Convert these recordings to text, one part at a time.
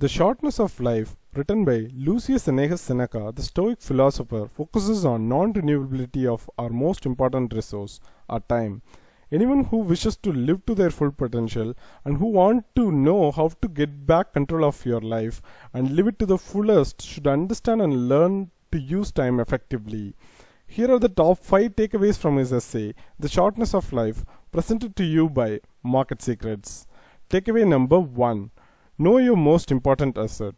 The Shortness of Life, written by Lucius Seneca, the Stoic philosopher, focuses on non-renewability of our most important resource, our time. Anyone who wishes to live to their full potential and who want to know how to get back control of your life and live it to the fullest should understand and learn to use time effectively. Here are the top 5 takeaways from his essay, The Shortness of Life, presented to you by Market Secrets. Takeaway number 1. Know your most important asset.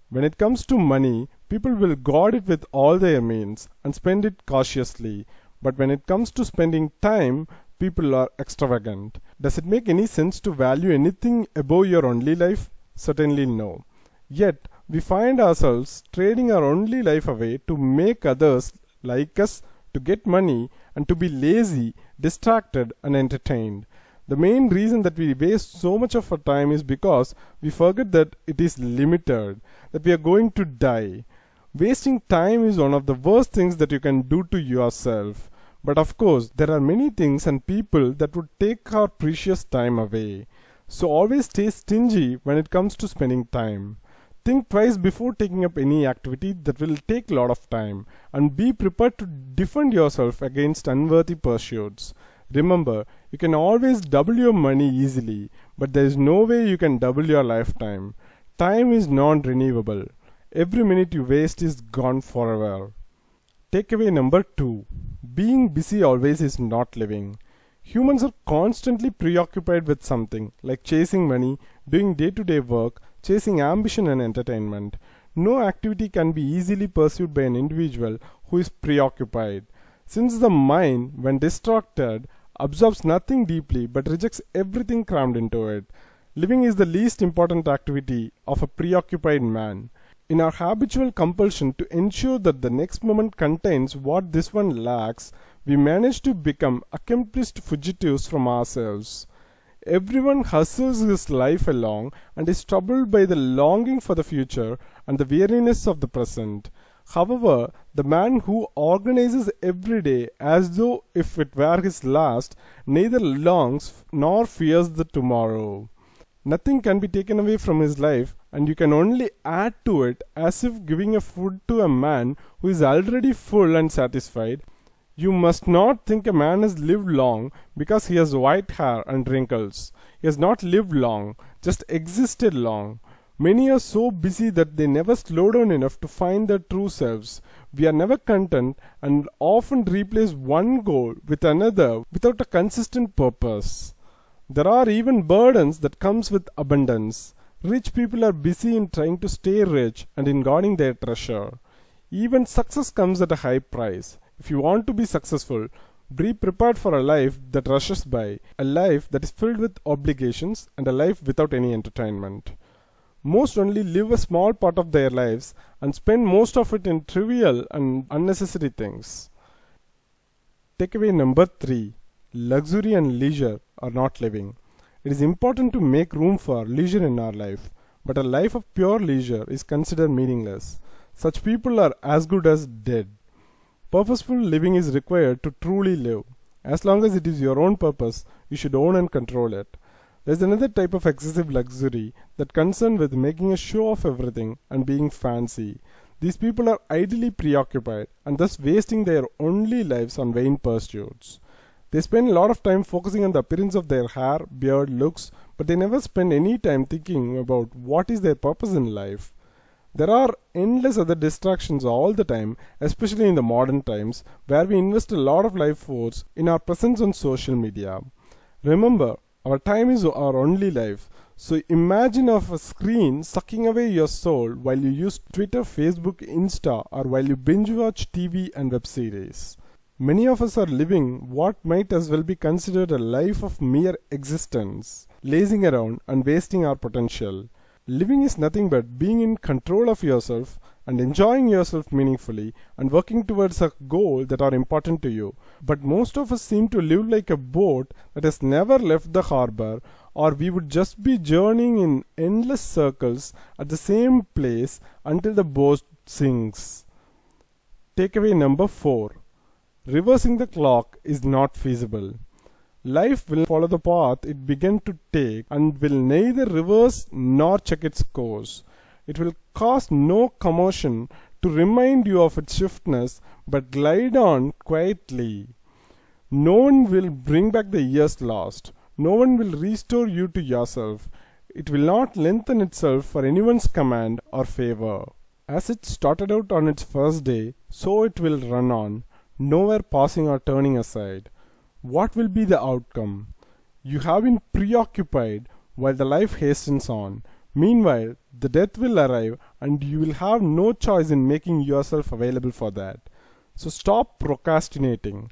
When it comes to money, people will guard it with all their means and spend it cautiously. But when it comes to spending time, people are extravagant. Does it make any sense to value anything above your only life? Certainly no. Yet, we find ourselves trading our only life away to make others like us, to get money, and to be lazy, distracted, and entertained. The main reason that we waste so much of our time is because we forget that it is limited, that we are going to die. Wasting time is one of the worst things that you can do to yourself. But of course, there are many things and people that would take our precious time away. So always stay stingy when it comes to spending time. Think twice before taking up any activity that will take a lot of time, and be prepared to defend yourself against unworthy pursuits. Remember, you can always double your money easily, but there is no way you can double your lifetime. Time is non-renewable. Every minute you waste is gone forever. Takeaway number 2. Being busy always is not living. Humans are constantly preoccupied with something, like chasing money, doing day-to-day work, chasing ambition and entertainment. No activity can be easily pursued by an individual who is preoccupied. Since the mind, when distracted, absorbs nothing deeply but rejects everything crammed into it. Living is the least important activity of a preoccupied man. In our habitual compulsion to ensure that the next moment contains what this one lacks, we manage to become accomplished fugitives from ourselves. Everyone hustles his life along and is troubled by the longing for the future and the weariness of the present. However, the man who organizes every day as though if it were his last neither longs nor fears the tomorrow. Nothing can be taken away from his life, and you can only add to it as if giving a food to a man who is already full and satisfied. You must not think a man has lived long because he has white hair and wrinkles. He has not lived long, just existed long. Many are so busy that they never slow down enough to find their true selves. We are never content and often replace one goal with another without a consistent purpose. There are even burdens that comes with abundance. Rich people are busy in trying to stay rich and in guarding their treasure. Even success comes at a high price. If you want to be successful, be prepared for a life that rushes by, a life that is filled with obligations, and a life without any entertainment. Most only live a small part of their lives and spend most of it in trivial and unnecessary things. Takeaway number 3. Luxury and leisure are not living. It is important to make room for leisure in our life, but a life of pure leisure is considered meaningless. Such people are as good as dead. Purposeful living is required to truly live. As long as it is your own purpose, you should own and control it. There is another type of excessive luxury that concerned with making a show of everything and being fancy. These people are idly preoccupied and thus wasting their only lives on vain pursuits. They spend a lot of time focusing on the appearance of their hair, beard, looks, but they never spend any time thinking about what is their purpose in life. There are endless other distractions all the time, especially in the modern times, where we invest a lot of life force in our presence on social media. Remember, our time is our only life. So imagine of a screen sucking away your soul while you use Twitter, Facebook, Insta, or while you binge watch TV and web series. Many of us are living what might as well be considered a life of mere existence, lazing around and wasting our potential. Living is nothing but being in control of yourself and enjoying yourself meaningfully and working towards a goal that are important to you. But most of us seem to live like a boat that has never left the harbor, or we would just be journeying in endless circles at the same place until the boat sinks. Takeaway number 4. Reversing the clock is not feasible. Life will follow the path it began to take and will neither reverse nor check its course. It will cause no commotion to remind you of its swiftness, but glide on quietly. No one will bring back the years lost. No one will restore you to yourself. It will not lengthen itself for anyone's command or favor. As it started out on its first day, so it will run on, nowhere pausing or turning aside. What will be the outcome? You have been preoccupied while the life hastens on. Meanwhile, the death will arrive and you will have no choice in making yourself available for that. So stop procrastinating.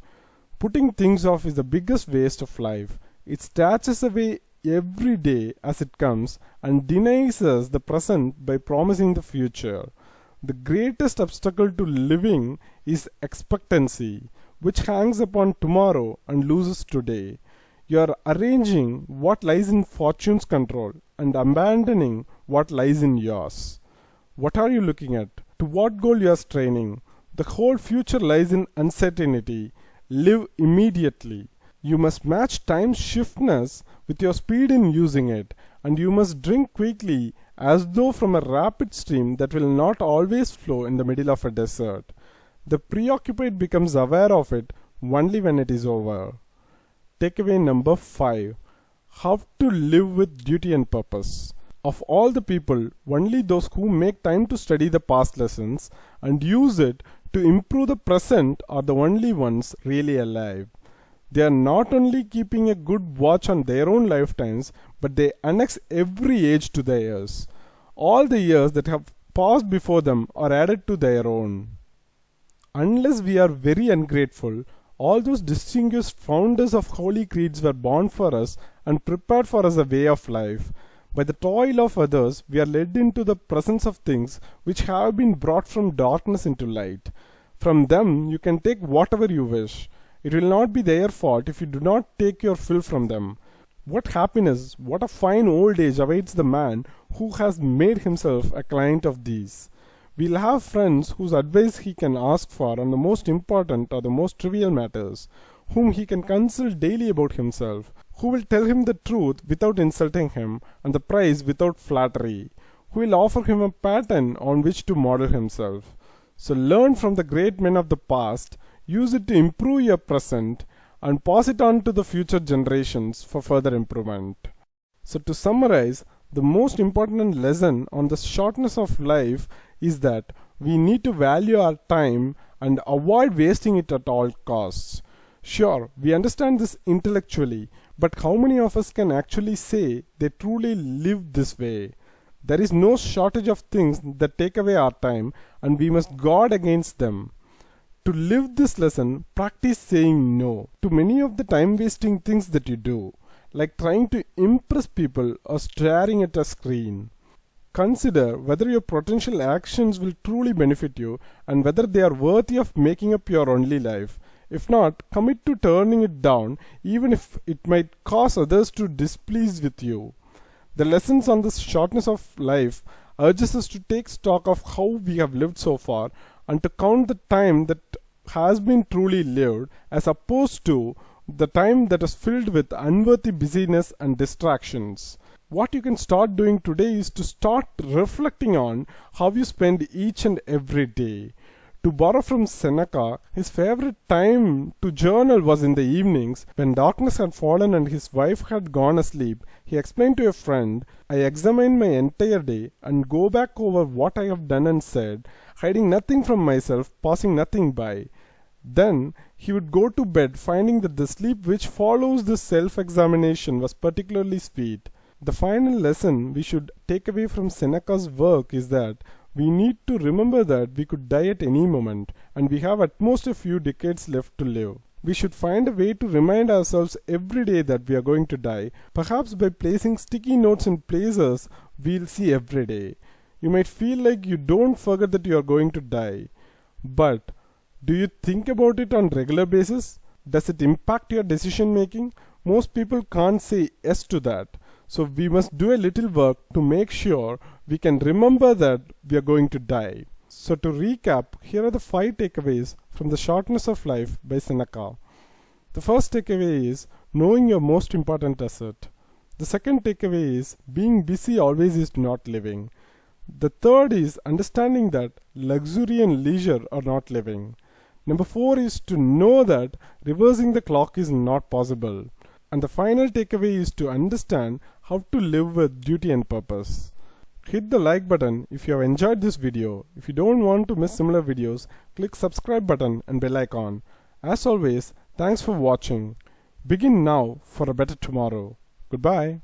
Putting things off is the biggest waste of life. It snatches away every day as it comes and denies us the present by promising the future. The greatest obstacle to living is expectancy, which hangs upon tomorrow and loses today. You are arranging what lies in fortune's control and abandoning what lies in yours. What are you looking at? To what goal you are straining? The whole future lies in uncertainty. Live immediately. You must match time's swiftness with your speed in using it, and you must drink quickly as though from a rapid stream that will not always flow in the middle of a desert. The preoccupied becomes aware of it only when it is over. Takeaway number 5. How to live with duty and purpose. Of all the people, only those who make time to study the past lessons and use it to improve the present are the only ones really alive. They are not only keeping a good watch on their own lifetimes, but they annex every age to theirs. All the years that have passed before them are added to their own. Unless we are very ungrateful, all those distinguished founders of holy creeds were born for us and prepared for us a way of life. By the toil of others, we are led into the presence of things which have been brought from darkness into light. From them you can take whatever you wish. It will not be their fault if you do not take your fill from them. What happiness, what a fine old age awaits the man who has made himself a client of these. We'll have friends whose advice he can ask for on the most important or the most trivial matters, whom he can consult daily about himself, who will tell him the truth without insulting him and the price without flattery, who will offer him a pattern on which to model himself. So learn from the great men of the past, use it to improve your present, and pass it on to the future generations for further improvement. So to summarize, the most important lesson on the shortness of life is that we need to value our time and avoid wasting it at all costs. Sure, we understand this intellectually, but how many of us can actually say they truly live this way? There is no shortage of things that take away our time, and we must guard against them. To live this lesson, practice saying no to many of the time-wasting things that you do, like trying to impress people or staring at a screen. Consider whether your potential actions will truly benefit you and whether they are worthy of making up your only life. If not, commit to turning it down, even if it might cause others to displease with you. The lessons on the shortness of life urges us to take stock of how we have lived so far and to count the time that has been truly lived as opposed to the time that is filled with unworthy busyness and distractions. What you can start doing today is to start reflecting on how you spend each and every day. To borrow from Seneca, his favorite time to journal was in the evenings when darkness had fallen and his wife had gone asleep. He explained to a friend, "I examine my entire day and go back over what I have done and said, hiding nothing from myself, passing nothing by." Then he would go to bed finding that the sleep which follows this self-examination was particularly sweet. The final lesson we should take away from Seneca's work is that we need to remember that we could die at any moment and we have at most a few decades left to live. We should find a way to remind ourselves every day that we are going to die, perhaps by placing sticky notes in places we'll see every day. You might feel like you don't forget that you are going to die, but do you think about it on regular basis? Does it impact your decision making? Most people can't say yes to that. So we must do a little work to make sure we can remember that we are going to die. So to recap, here are the 5 takeaways from The Shortness of Life by Seneca. The first takeaway is knowing your most important asset. The second takeaway is being busy always is not living. The third is understanding that luxury and leisure are not living. Number four is to know that reversing the clock is not possible. And the final takeaway is to understand how to live with duty and purpose. Hit the like button if you have enjoyed this video. If you don't want to miss similar videos, click subscribe button and bell icon. As always, thanks for watching. Begin now for a better tomorrow. Goodbye.